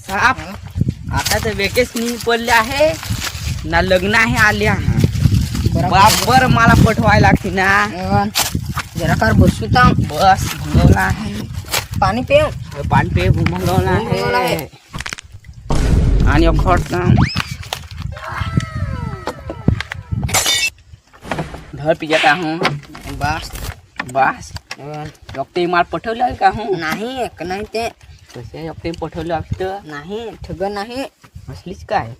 साप आता तर वेकेशन पडले आहे ना, लग्न आहे आल्या बरोबर मला पठवायला लागते ना. जरा कार बसू थांब. बस घुमवला आहे, पाणी पे. पाणी पे घुमवला आहे आणि अखोट ना धर पिजा का हूँ. बस बस एकटे माल पठवलं का हूँ. नाही एक नाही ते तसे एकटे पठवलं असतं नाही ठग नाही असलीच काय.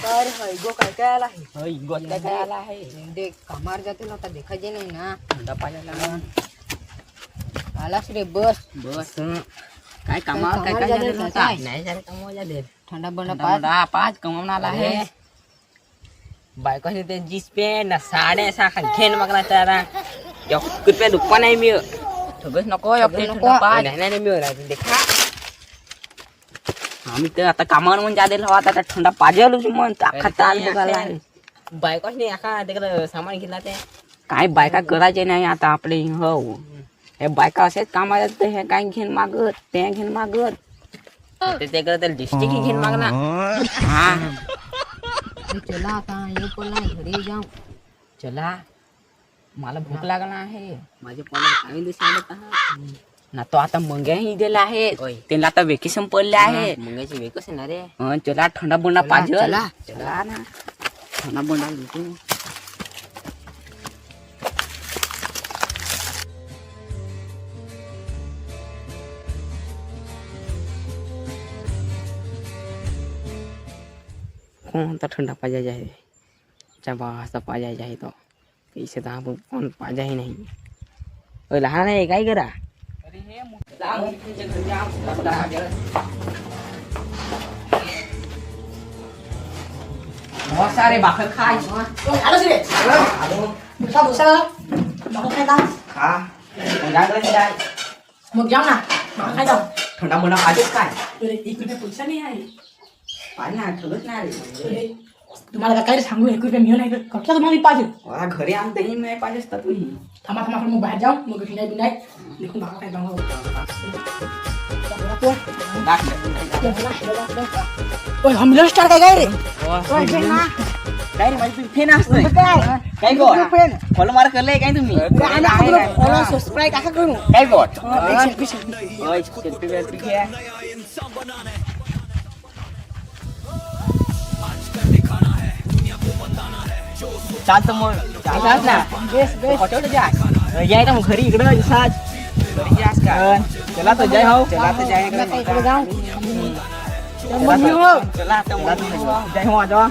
काय गो काय काय आला आहे. गोत्या काय आला आहे. देख कामार जाते ना आता देखायचे नाही ना. थंडा पाण्याला आलास रे. बस बस काय कामावर काय काय झालं होता. नाही झालं कामावर झाले. थंडा बंड थंडा पाच कमावून आला आहे. बायकोने ते जीन्स पॅन्ट ना साड्या साखा घेन मागला त्याला एक रुपया दुकान आहे मी. ठगच नको नाही मिळणार देखा. आम्ही तर आता कामावर म्हणून जादेल हवा आता थंडा पाहिजे मग अख्खा ताल बघायला आहे. बायकोने आखा तिकडं सामान घेतला ते काय बायका करायचे नाही आता आपले. हो हे बायका असेच कामाला हे काय घेऊन मागत ते घेऊन मागत ते करत डिस्ट्रिक्ट घेऊन मागणार. हा चला आता ये पोला घरी जाऊ. चला मला भूक लागला आहे. माझे पोला काही दिवस ना तो आता मंग्याही दिला आहे. त्यांना आता वेकेशन पडले आहे. मंगाची वेकच ना रे. चला थंडा बोंडा पाहिजे. चला. चला ना थंडा बोंडा घेतो. कौन तो ठंडा पाजा जाए चबा सा पाजा जाए तो इसे तो आप कौन पाजा ही नहीं. ओए लहान नाही काय करा. अरे हे बहुत सारे भाकर खाय. आलोच रे. भुसा भुसा भाकर खाय जाऊ. खा जागरण जाय. मग जाऊ ना भाकर खाय जाऊ. थंडा बोंडा पाहिजे काय. अरे 1 रुपया पैसा नाही आहे. पाणी नाही ठगत नाही रे. तुम्हाला काय सांगू 1 रुपया मिळून नाही कटला तुम्हाला पाहिजे. मला घरी आणते नाही पाहिजे असतात तुम्ही. थांबा थांबा मग बाहेर जाऊ मग नाही बिनाय देखून भाकर खाय जाऊ. ओय हम मिलन स्टार काय रे. काय रे माझी फेन असते काय गो फॉलो मार करले काय तुम्ही. फॉलो सबस्क्राइब का करू काय गोट सेल्फी ओय सेल्फी वेल्फी घ्या. चालतं मग चालत ना. बेस बेस हॉटेल जा याय ना मग घरी इकडं साज घरी जास का. चला तो जय हो. चला तो जय इकडे जाऊ. चला तो जय हो. जा